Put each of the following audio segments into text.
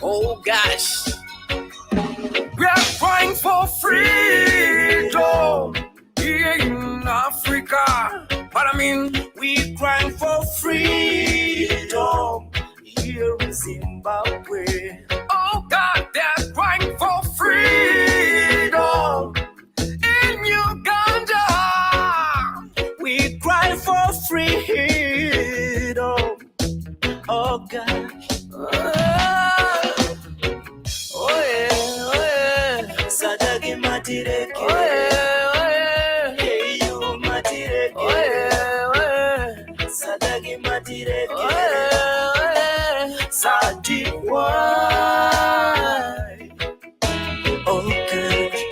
Oh gosh, we are crying for freedom here in Africa. But I mean, we crying for freedom here in Zimbabwe. Oh God, they're crying for freedom in Uganda. We cry for freedom. Oh gosh. Oh yeah. Sadagi matireke. Oh yeah. Hey you matireke. Oh yeah. Sadagi matireke. Oh yeah. Sadi why? Oh gosh.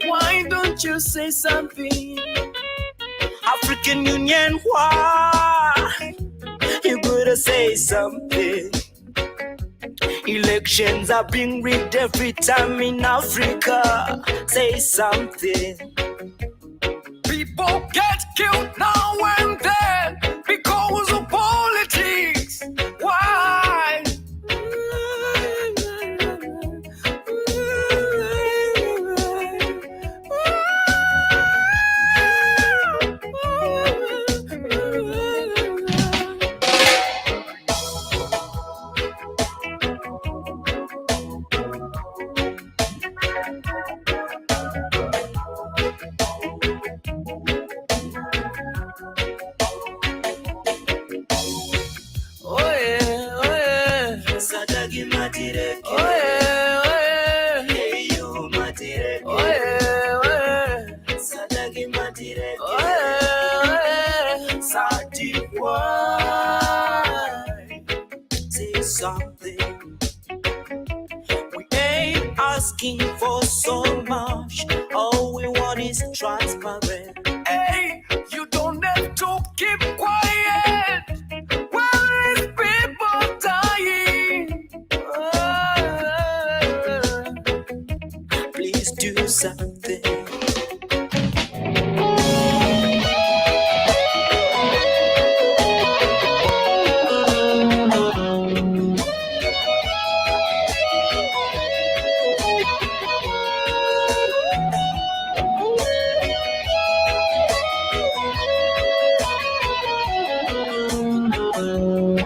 Why don't you say something? African Union, why? You gotta say something. Elections are being rigged every time in Africa. Say something. People get killed now and then because of politics. Why? Sadagi matireke. Oh yeah, oh yeah. Hey you matireke. Oh yeah, oh yeah. Sadagi matireke. Oh yeah, oh yeah. Sadi why? Say something. We ain't asking for so much. All we want is transparent. Hey, you don't have to keep quiet. Where is people dying? Please do something.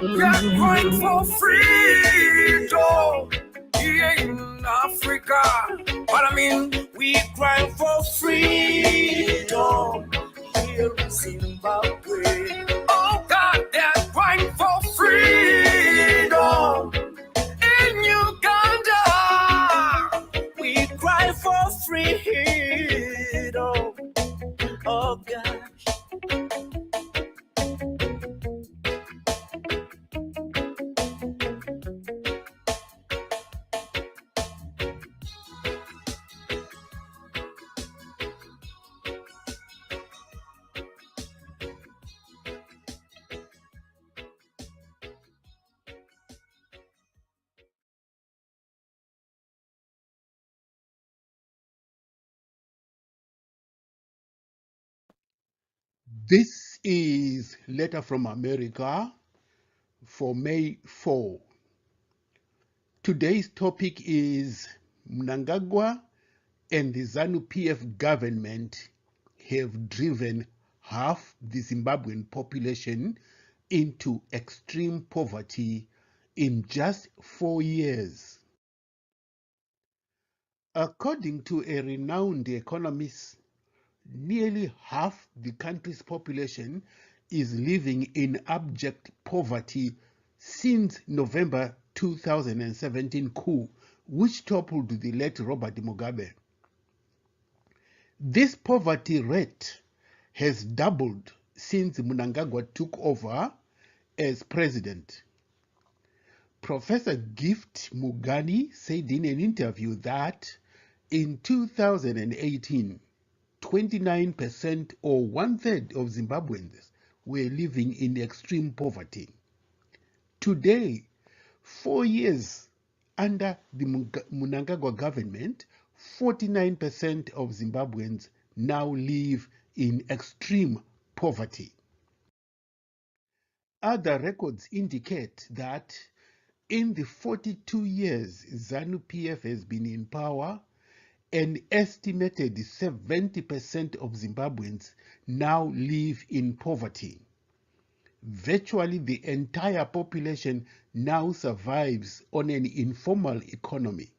We are crying for freedom here in Africa. But I mean, we crying for freedom here in Zimbabwe. Oh God, they're crying for freedom in Uganda. We cry for freedom. Oh gosh. This is Letter from America for May 4. Today's topic is Mnangagwa and the ZANU PF government have driven half the Zimbabwean population into extreme poverty in just 4 years. According to a renowned economist, nearly half the country's population is living in abject poverty since November 2017 coup, which toppled the late Robert Mugabe. This poverty rate has doubled since Mnangagwa took over as president. Professor Gift Mugani said in an interview that in 2018, 29% or one-third of Zimbabweans were living in extreme poverty. Today, 4 years under the Mnangagwa government, 49% of Zimbabweans now live in extreme poverty. Other records indicate that in the 42 years ZANU PF has been in power, an estimated 70% of Zimbabweans now live in poverty. Virtually the entire population now survives on an informal economy.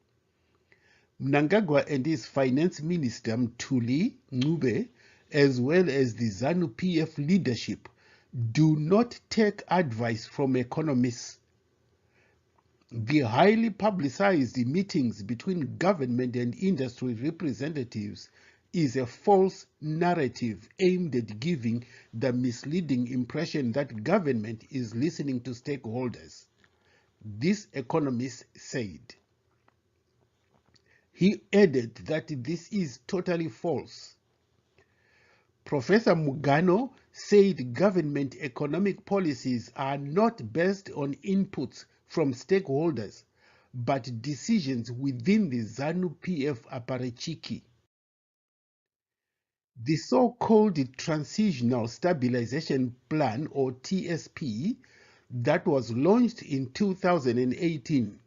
Mnangagwa and his finance minister Mthuli Ncube, as well as the ZANU PF leadership, do not take advice from economists. The highly publicized meetings between government and industry representatives is a false narrative aimed at giving the misleading impression that government is listening to stakeholders. This economist said. He added that this is totally false. Professor Mugano said government economic policies are not based on inputs from stakeholders, but decisions within the ZANU PF apparatchiki. The so-called Transitional Stabilization Plan, or TSP, that was launched in 2018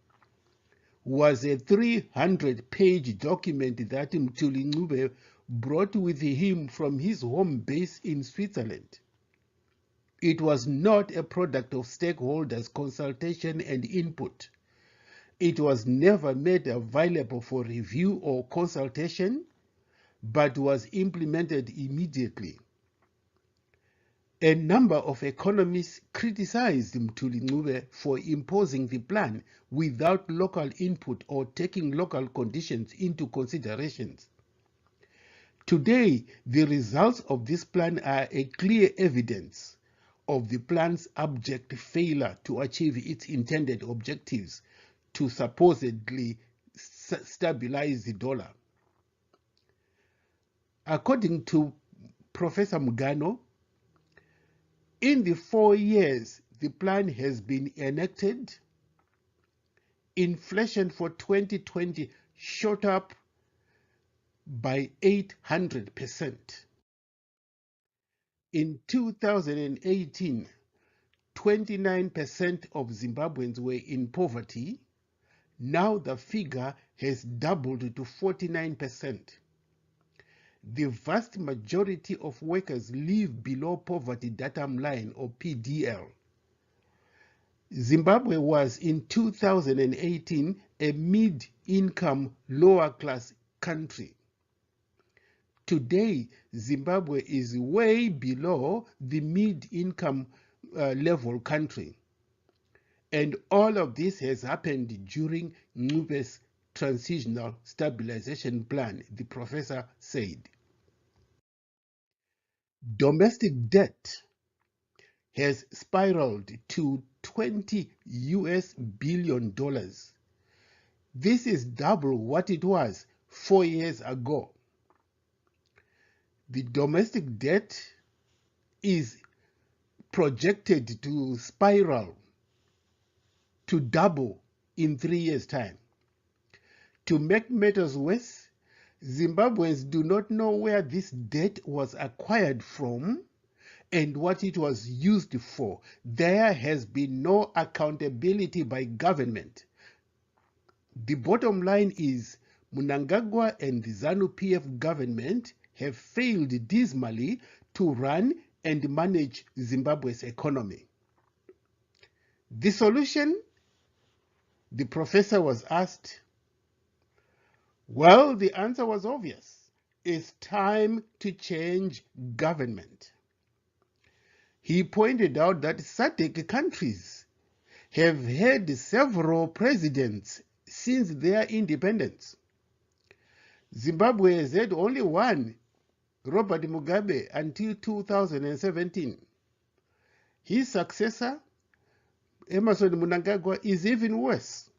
was a 300-page document that Mthuli Ncube brought with him from his home base in Switzerland. It was not a product of stakeholders' consultation and input. It was never made available for review or consultation, but was implemented immediately. A number of economists criticized Mthuli Ncube for imposing the plan without local input or taking local conditions into consideration. Today, the results of this plan are a clear evidence of the plan's abject failure to achieve its intended objectives to supposedly stabilize the dollar. According to Professor Mugano, in the 4 years the plan has been enacted, inflation for 2020 shot up by 800%. In 2018, 29% of Zimbabweans were in poverty. Now the figure has doubled to 49%. The vast majority of workers live below poverty datum line, or PDL. Zimbabwe was in 2018 a mid-income, lower-class country. Today, Zimbabwe is way below the mid-income level country. And all of this has happened during Ncube's Transitional Stabilization Plan, the professor said. Domestic debt has spiraled to $20 billion. This is double what it was 4 years ago. The domestic debt is projected to spiral to double in 3 years' time. To make matters worse, Zimbabweans do not know where this debt was acquired from and what it was used for. There has been no accountability by government. The bottom line is Mnangagwa and the ZANU PF government have failed dismally to run and manage Zimbabwe's economy. The solution? The professor was asked. Well, the answer was obvious. It's time to change government. He pointed out that SADC countries have had several presidents since their independence. Zimbabwe has had only one, Robert Mugabe, until 2017. His successor, Emmerson Mnangagwa, is even worse.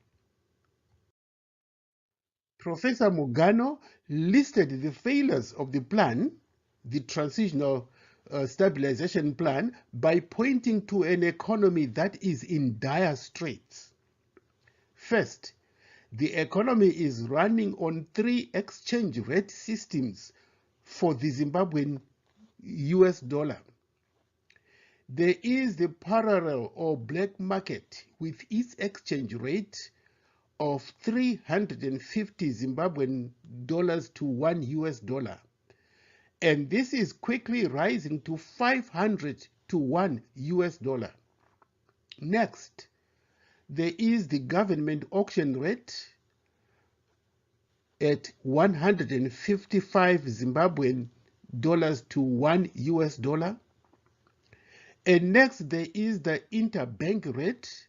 Professor Mugano listed the failures of the plan, the Transitional stabilization plan by pointing to an economy that is in dire straits. First, the economy is running on 3 exchange rate systems for the Zimbabwean US dollar. There is the parallel or black market with its exchange rate of 350 Zimbabwean dollars to 1 US dollar. And this is quickly rising to 500 to 1 US dollar. Next, there is the government auction rate at 155 Zimbabwean dollars to 1 US dollar. And next, there is the interbank rate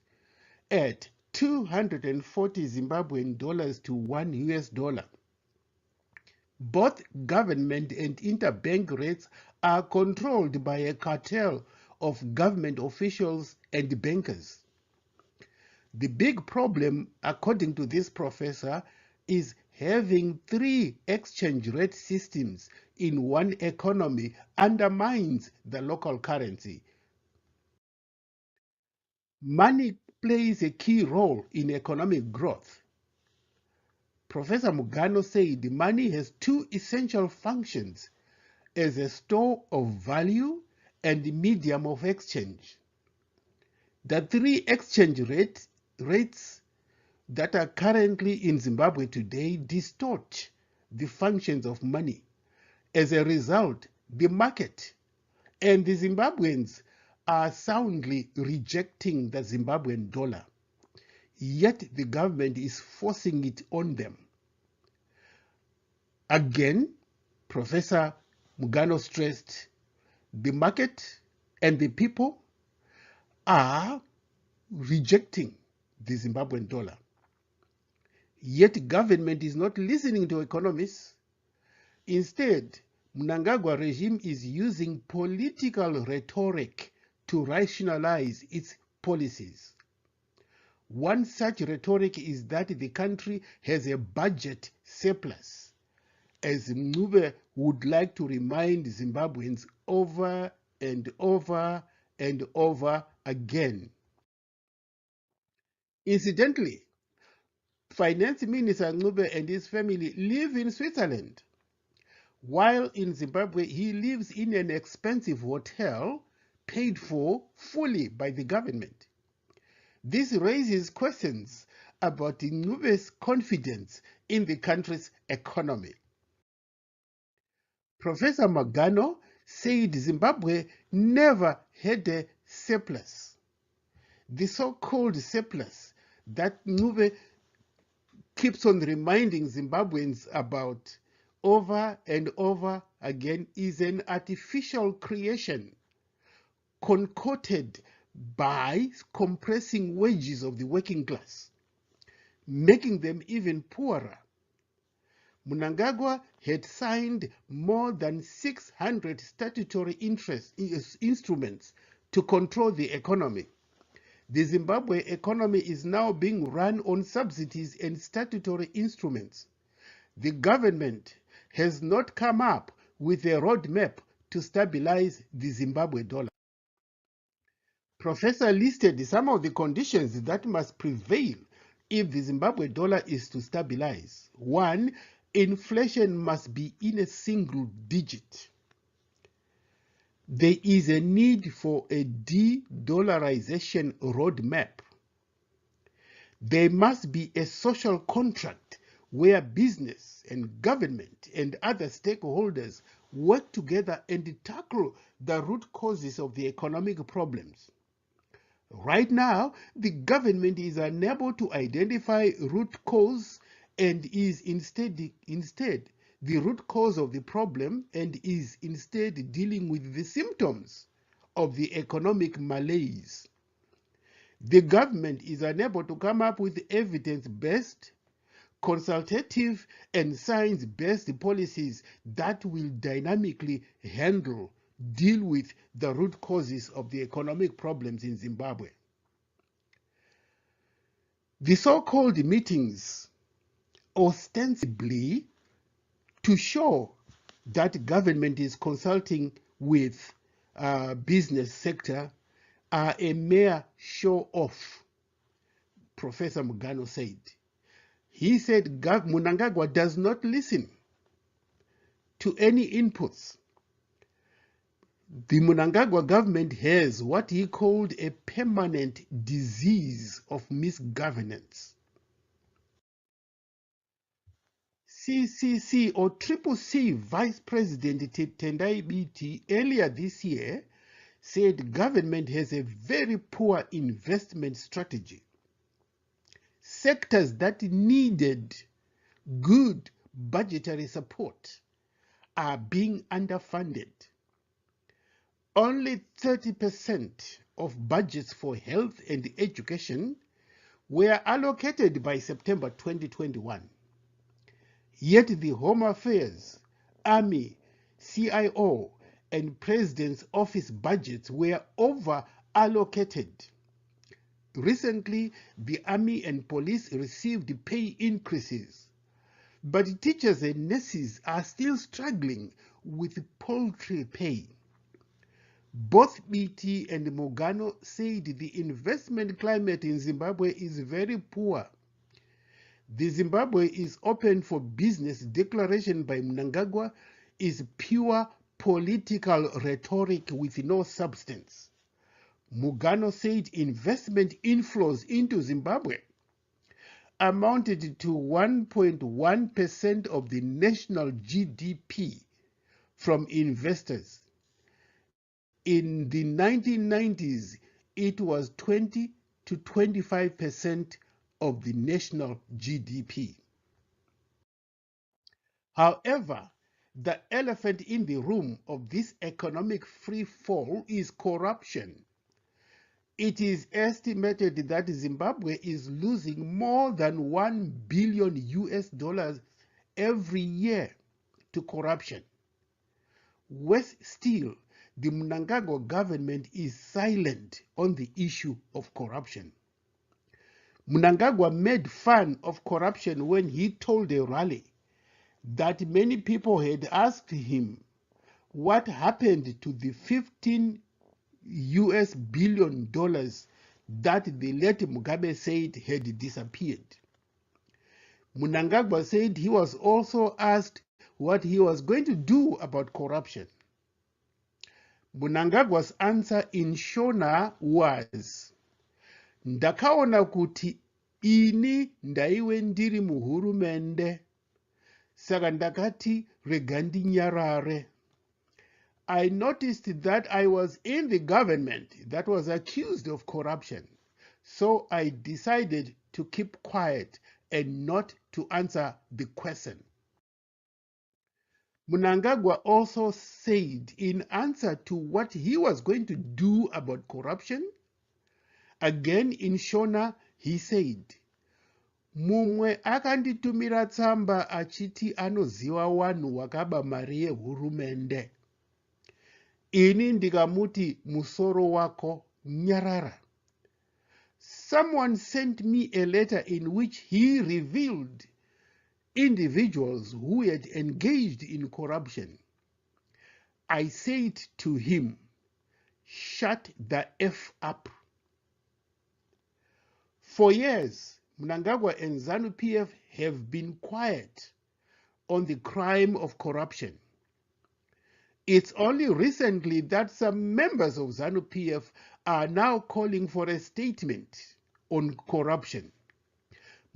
at 240 Zimbabwean dollars to 1 US dollar. Both government and interbank rates are controlled by a cartel of government officials and bankers. The big problem, according to this professor, is having 3 exchange rate systems in one economy undermines the local currency. Money plays a key role in economic growth. Professor Mugano said money has 2 essential functions as a store of value and medium of exchange. The 3 exchange rates that are currently in Zimbabwe today distort the functions of money. As a result, the market and the Zimbabweans are soundly rejecting the Zimbabwean dollar, yet the government is forcing it on them. Again, Professor Mugano stressed the market and the people are rejecting the Zimbabwean dollar. Yet government is not listening to economists. Instead, Mnangagwa regime is using political rhetoric to rationalize its policies. One such rhetoric is that the country has a budget surplus, as Mnube would like to remind Zimbabweans over and over and over again. Incidentally, Finance Minister Mnube and his family live in Switzerland, while in Zimbabwe he lives in an expensive hotel paid for fully by the government. This raises questions about Mnube's confidence in the country's economy. Professor Mugano said Zimbabwe never had a surplus. The so-called surplus that Mnube keeps on reminding Zimbabweans about over and over again is an artificial creation concocted by compressing wages of the working class, making them even poorer. Mnangagwa had signed more than 600 statutory instruments to control the economy. The Zimbabwe economy is now being run on subsidies and statutory instruments. The government has not come up with a roadmap to stabilize the Zimbabwe dollar. Professor listed some of the conditions that must prevail if the Zimbabwe dollar is to stabilize. 1, inflation must be in a single digit. There is a need for a de-dollarization roadmap. There must be a social contract where business and government and other stakeholders work together and tackle the root causes of the economic problems. Right now, the government is unable to identify root cause and is instead the root cause of the problem and is instead dealing with the symptoms of the economic malaise. The government is unable to come up with evidence-based, consultative, and science-based policies that will dynamically deal with the root causes of the economic problems in Zimbabwe. The so-called meetings ostensibly to show that government is consulting with business sector are a mere show-off, Professor Mugano said. He said Mnangagwa does not listen to any inputs. The Mnangagwa government has what he called a permanent disease of misgovernance. CCC or Triple C Vice President Tendai Biti earlier this year said government has a very poor investment strategy. Sectors that needed good budgetary support are being underfunded. Only 30% of budgets for health and education were allocated by September 2021. Yet the Home Affairs, Army, CIO, and President's Office budgets were over-allocated. Recently, the Army and Police received pay increases, but teachers and nurses are still struggling with paltry pay. Both BT and Mugano said the investment climate in Zimbabwe is very poor. The Zimbabwe is open for business declaration by Mnangagwa is pure political rhetoric with no substance. Mugano said investment inflows into Zimbabwe amounted to 1.1% of the national GDP from investors. In the 1990s, it was 20 to 25% of the national GDP. However, the elephant in the room of this economic free fall is corruption. It is estimated that Zimbabwe is losing more than $1 billion every year to corruption. Worse still, the Mnangagwa government is silent on the issue of corruption. Mnangagwa made fun of corruption when he told a rally that many people had asked him what happened to the $15 billion that the late Mugabe said had disappeared. Mnangagwa said he was also asked what he was going to do about corruption. Mnangagwa's answer in Shona was, ndakaona kuti ini ndaiwe ndiri muhurumende, saka ndakati rega ndinyarare. I noticed that I was in the government that was accused of corruption, so I decided to keep quiet and not to answer the question. Mnangagwa also said in answer to what he was going to do about corruption, again in Shona, he said, mumwe akanditumira tsamba achiti anoziva wanhu wakaba mari yehurumende. Ini ndikamuti musoro wako nyarara. Someone sent me a letter in which he revealed individuals who had engaged in corruption. I said to him, shut the F up. For years, Mnangagwa and ZANU PF have been quiet on the crime of corruption. It's only recently that some members of ZANU PF are now calling for a statement on corruption.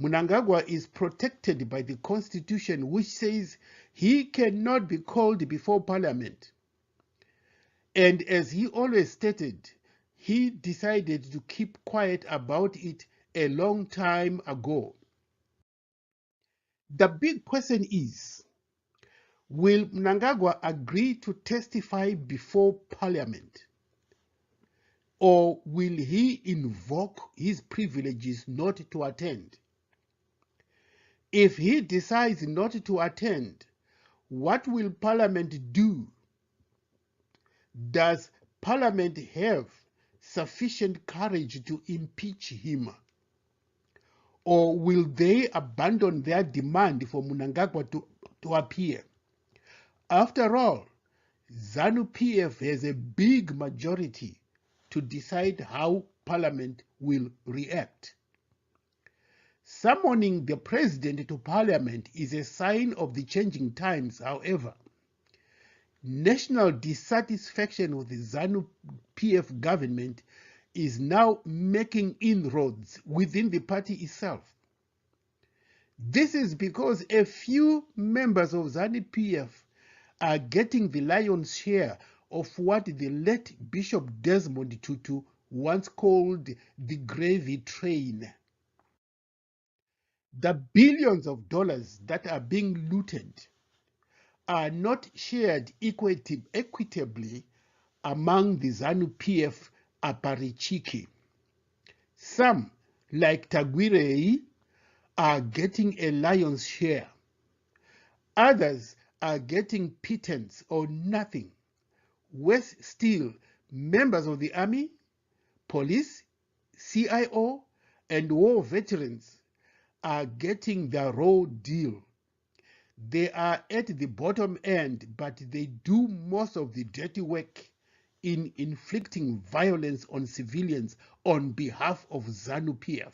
Mnangagwa is protected by the constitution, which says he cannot be called before parliament. And as he always stated, he decided to keep quiet about it a long time ago. The big question is, will Mnangagwa agree to testify before parliament? Or will he invoke his privileges not to attend? If he decides not to attend, what will parliament do? Does parliament have sufficient courage to impeach him? Or will they abandon their demand for Mnangagwa to appear? After all, ZANU PF has a big majority to decide how Parliament will react. Summoning the President to Parliament is a sign of the changing times, however. National dissatisfaction with the ZANU PF government is now making inroads within the party itself. This is because a few members of ZANU PF are getting the lion's share of what the late Bishop Desmond Tutu once called the gravy train. The billions of dollars that are being looted are not shared equitably among the ZANU PF aparichiki. Some, like Tagwirei, are getting a lion's share. Others are getting pittance or nothing. Worse still, members of the army, police, CIO, and war veterans are getting the raw deal. They are at the bottom end, but they do most of the dirty work in inflicting violence on civilians on behalf of ZANU PF.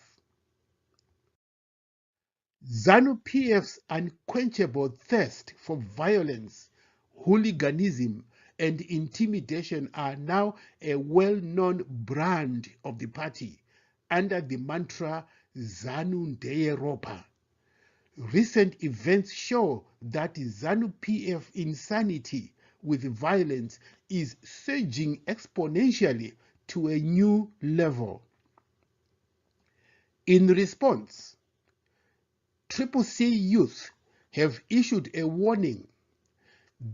ZANU PF's unquenchable thirst for violence, hooliganism, and intimidation are now a well-known brand of the party under the mantra ZANU Ndeyeropa. Recent events show that ZANU PF insanity with violence is surging exponentially to a new level. In response, CCC youth have issued a warning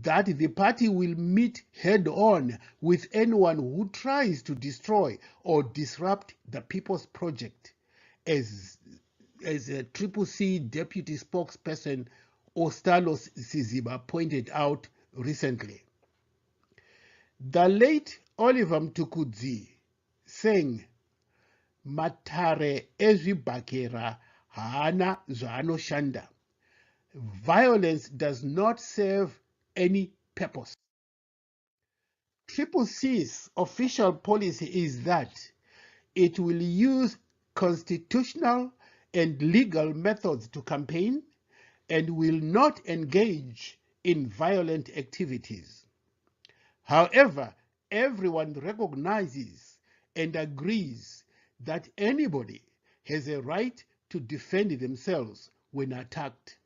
that the party will meet head-on with anyone who tries to destroy or disrupt the People's Project, as a CCC deputy spokesperson Ostalos Siziba pointed out recently. The late Oliver Mtukudzi sang, "Matare ezvibhakera haana zvaanoshanda." Violence does not serve any purpose. CCC's official policy is that it will use constitutional and legal methods to campaign and will not engage in violent activities. However, everyone recognizes and agrees that anybody has a right to defend themselves when attacked.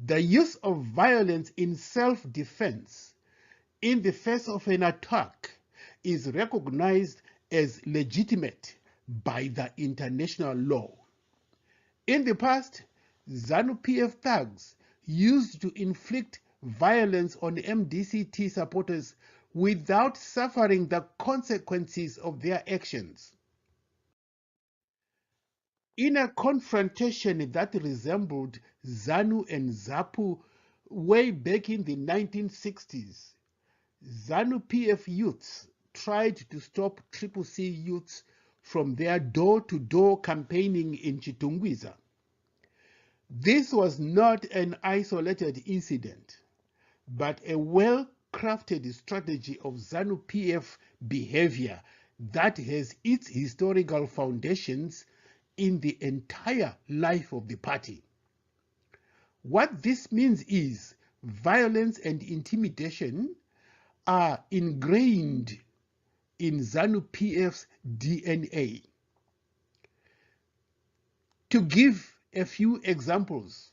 The use of violence in self-defense in the face of an attack is recognized as legitimate by the international law. In the past, ZANU PF thugs used to inflict violence on MDCT supporters without suffering the consequences of their actions. In a confrontation that resembled ZANU and ZAPU way back in the 1960s, ZANU PF youths tried to stop CCC youths from their door-to-door campaigning in Chitungwiza. This was not an isolated incident, but a well-crafted strategy of ZANU PF behavior that has its historical foundations in the entire life of the party. What this means is violence and intimidation are ingrained in ZANU PF's DNA. To give a few examples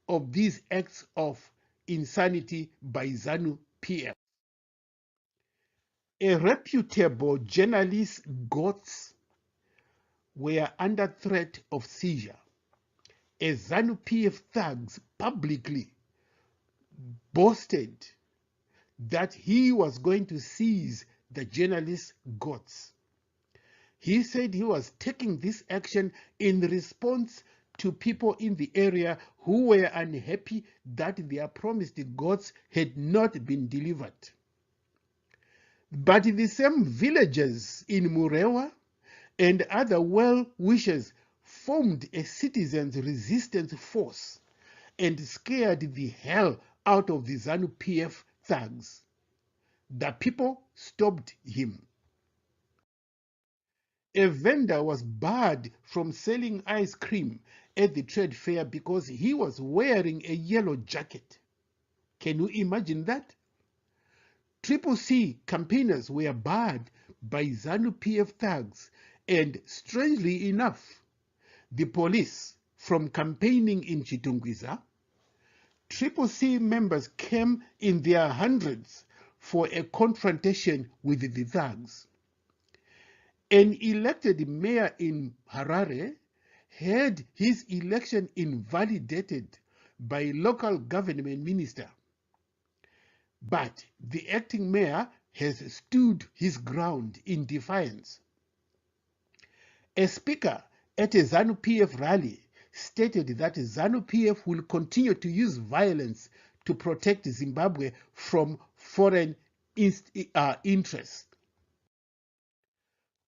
of these acts of insanity by ZANU PF. A reputable journalist's govts were under threat of seizure. As ZANU PF thugs publicly boasted that he was going to seize the journalist's govts. He said he was taking this action in response to people in the area who were unhappy that their promised govts had not been delivered. But the same villagers in Murewa and other well-wishers formed a citizens' resistance force and scared the hell out of the ZANU PF thugs. The people stopped him. A vendor was barred from selling ice cream at the trade fair because he was wearing a yellow jacket. Can you imagine that? Triple C campaigners were barred by ZANU PF thugs, and strangely enough, the police from campaigning in Chitungwiza. Triple C members came in their hundreds for a confrontation with the thugs. An elected mayor in Harare had his election invalidated by local government minister. But the acting mayor has stood his ground in defiance. A speaker at a ZANU PF rally stated that ZANU PF will continue to use violence to protect Zimbabwe from foreign interests.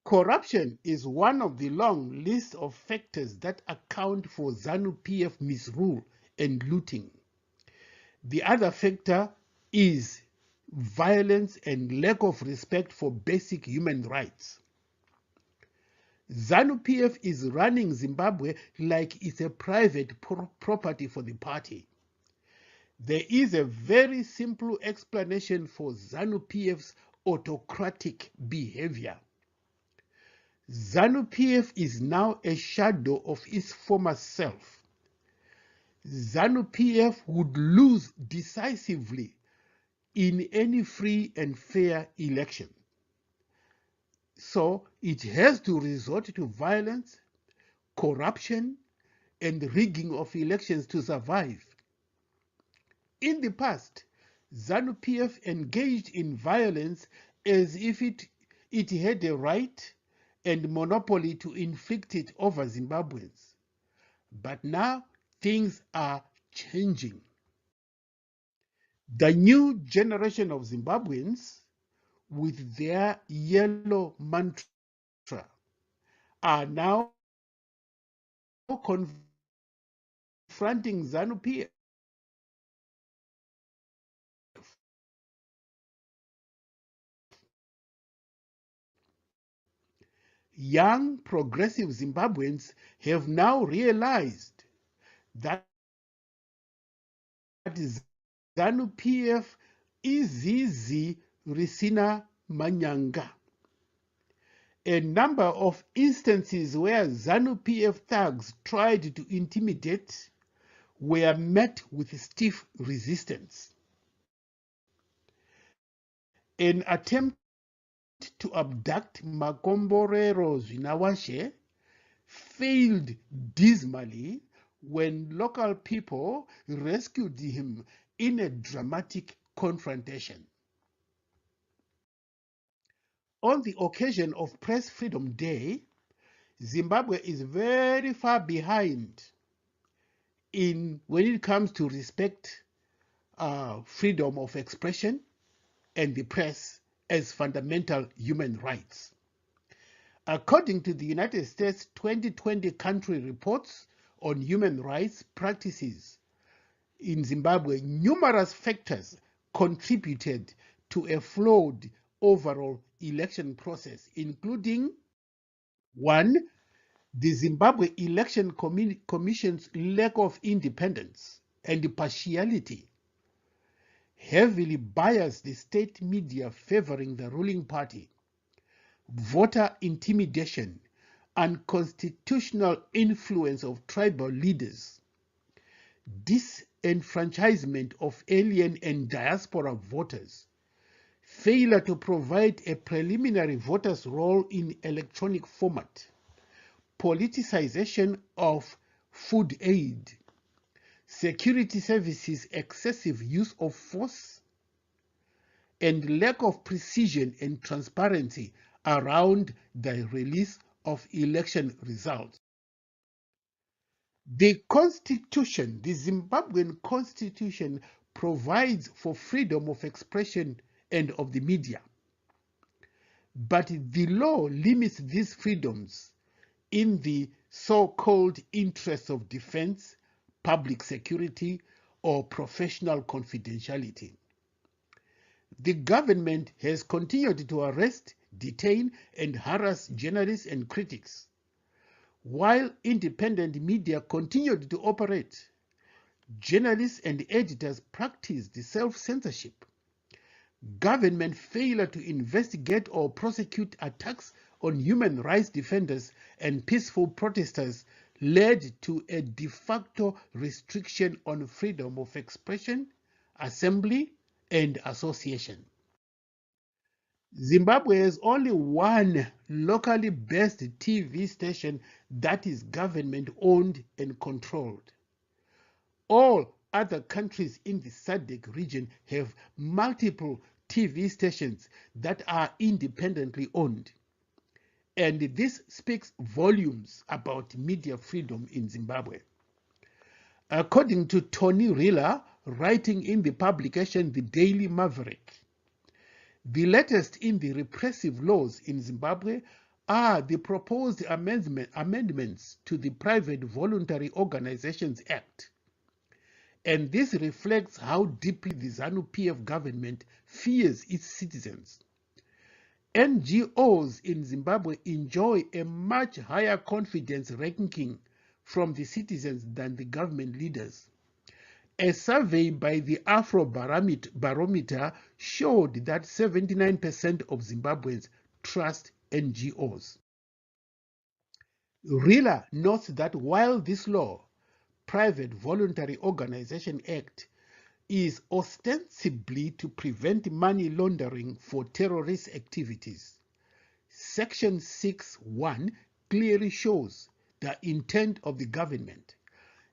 Corruption is one of the long list of factors that account for ZANU PF misrule and looting. The other factor is violence and lack of respect for basic human rights. ZANU PF is running Zimbabwe like it's a private property for the party. There is a very simple explanation for ZANU PF's autocratic behavior. ZANU PF is now a shadow of its former self. ZANU PF would lose decisively in any free and fair election. So it has to resort to violence, corruption, and rigging of elections to survive. In the past, ZANU PF engaged in violence as if it had a right and monopoly to inflict it over Zimbabweans. But now things are changing. The new generation of Zimbabweans, with their yellow mantra, are now confronting ZANU PF. Young progressive Zimbabweans have now realized that ZANU PF is Izizi Risina Manyanga. A number of instances where ZANU PF thugs tried to intimidate were met with stiff resistance. An attempt to abduct Makomborero Zwinawashe failed dismally when local people rescued him in a dramatic confrontation. On the occasion of Press Freedom Day, Zimbabwe is very far behind when it comes to respect freedom of expression and the press as fundamental human rights. According to the United States 2020 country reports on human rights practices in Zimbabwe, numerous factors contributed to a flawed overall election process, including 1. The Zimbabwe Election Commission's lack of independence and partiality, heavily biased the state media favoring the ruling party, voter intimidation, unconstitutional influence of tribal leaders, disenfranchisement of alien and diaspora voters, failure to provide a preliminary voters' roll in electronic format, politicization of food aid, security services' excessive use of force, and lack of precision and transparency around the release of election results. The Constitution, the Zimbabwean Constitution, provides for freedom of expression and of the media. But the law limits these freedoms in the so-called interests of defense, public security, or professional confidentiality. The government has continued to arrest, detain, and harass journalists and critics. While independent media continued to operate, journalists and editors practiced self-censorship. Government failure to investigate or prosecute attacks on human rights defenders and peaceful protesters led to a de facto restriction on freedom of expression, assembly, and association. Zimbabwe has only one locally based TV station that is government owned and controlled. All other countries in the SADC region have multiple TV stations that are independently owned. And this speaks volumes about media freedom in Zimbabwe. According to Tony Riller, writing in the publication The Daily Maverick, the latest in the repressive laws in Zimbabwe are the proposed amendments to the Private Voluntary Organizations Act. And this reflects how deeply the ZANU PF government fears its citizens. NGOs in Zimbabwe enjoy a much higher confidence ranking from the citizens than the government leaders. A survey by the Afrobarometer showed that 79% of Zimbabweans trust NGOs. Riller notes that while this law, Private Voluntary Organization Act, is ostensibly to prevent money laundering for terrorist activities, Section 6.1 clearly shows the intent of the government.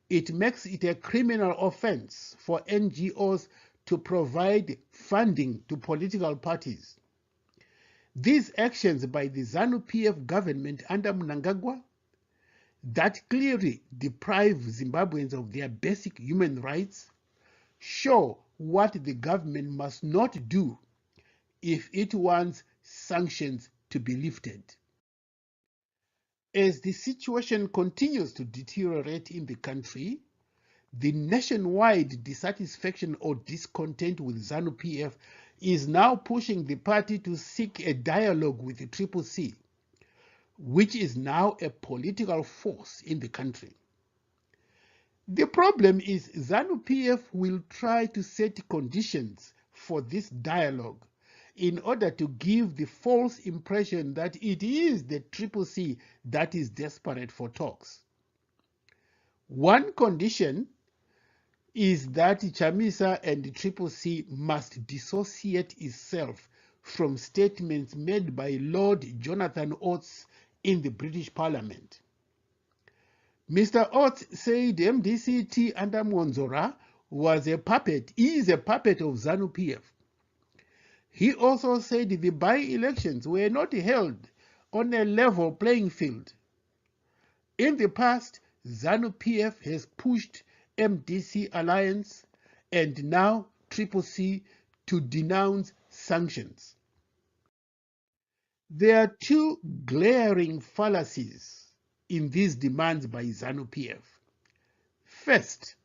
It makes it a criminal offense for NGOs to provide funding to political parties. These actions by the ZANU PF government under Mnangagwa that clearly deprive Zimbabweans of their basic human rights show what the government must not do if it wants sanctions to be lifted. As the situation continues to deteriorate in the country, the nationwide dissatisfaction or discontent with ZANU PF is now pushing the party to seek a dialogue with the CCC, which is now a political force in the country. The problem is ZANU PF will try to set conditions for this dialogue in order to give the false impression that it is the CCC that is desperate for talks. One condition is that Chamisa and the CCC must dissociate itself from statements made by Lord Jonathan Oates in the British Parliament. Mr. Oates said MDCT under Monzora is a puppet of ZANU PF. He also said the by-elections were not held on a level playing field. In the past, ZANU PF has pushed MDC Alliance and now CCC to denounce sanctions. There are two glaring fallacies in these demands by ZANU PF. First,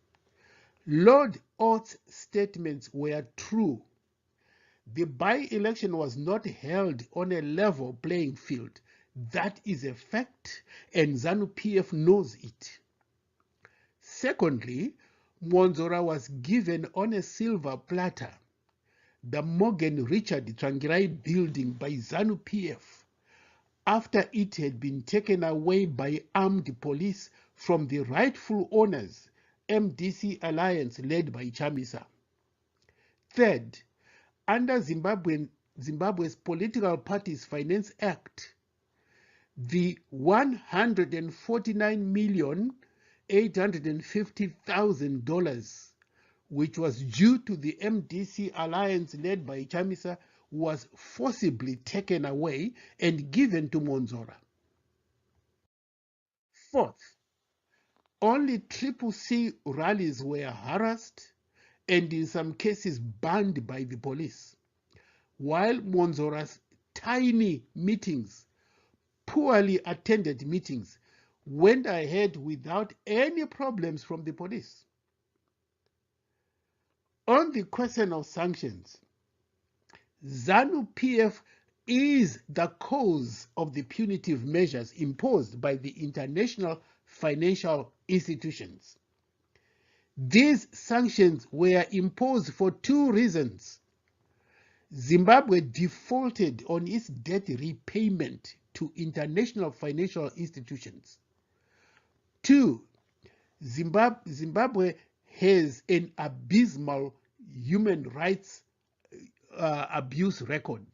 Lord Oates' statements were true. The by-election was not held on a level playing field. That is a fact, and ZANU PF knows it. Secondly, Monzora was given on a silver platter the Morgan Richard Trangirai building by ZANU PF after it had been taken away by armed police from the rightful owners, MDC Alliance led by Chamisa. Third, under Zimbabwe's Political Parties Finance Act, the $149,850,000 which was due to the MDC Alliance led by Chamisa was forcibly taken away and given to Monzora. Fourth, only CCC rallies were harassed and in some cases banned by the police, while Monzora's tiny meetings, poorly attended meetings, went ahead without any problems from the police. On the question of sanctions, ZANU PF is the cause of the punitive measures imposed by the international financial institutions. These sanctions were imposed for two reasons. Zimbabwe defaulted on its debt repayment to international financial institutions. 2. Zimbabwe has an abysmal human rights abuse record.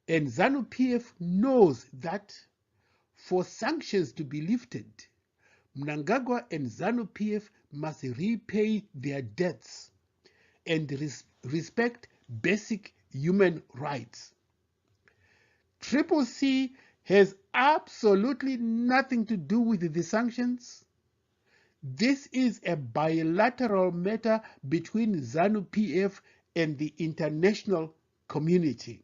And ZANU PF knows that for sanctions to be lifted, Mnangagwa and ZANU PF must repay their debts and respect basic human rights. CCC has absolutely nothing to do with the sanctions. This is a bilateral matter between ZANU PF and the international community.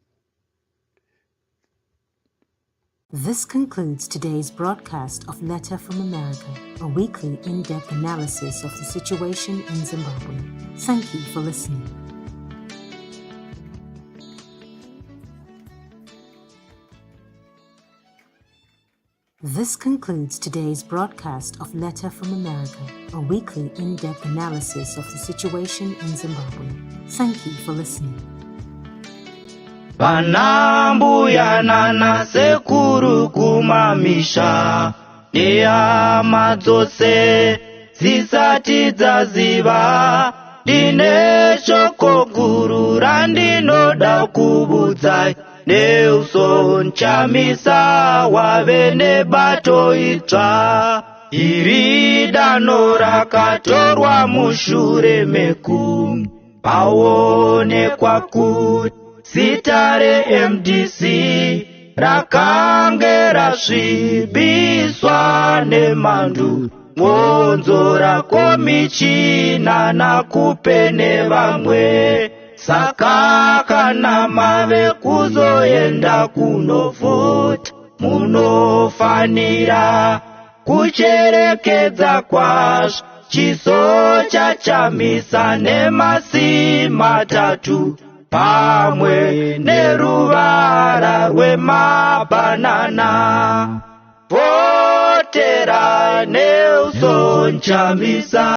This concludes today's broadcast of Letter from America, a weekly in-depth analysis of the situation in Zimbabwe. Thank you for listening. This concludes today's broadcast of Letter from America, a weekly in-depth analysis of the situation in Zimbabwe. Thank you for listening. Vanambuya nana sekuru kumamisha nehama dzose dzisati dzaziva ndine shoko guru randinoda kubudzai Nelson Chamisa wave nebato itsva iri danho rakatorwa mushure mekunge paonekwa kuti zita reMDC rakange rasvibiswa nemhandu ngonzo rakomichina nakupe nevamwe. Saka kana mave kuzoenda kunovhota munofanira kucherekedza kwazvo chiso chachamisa nemasi matatu pamwe neruvara rwemabhanana. Votera Nelson Chamisa.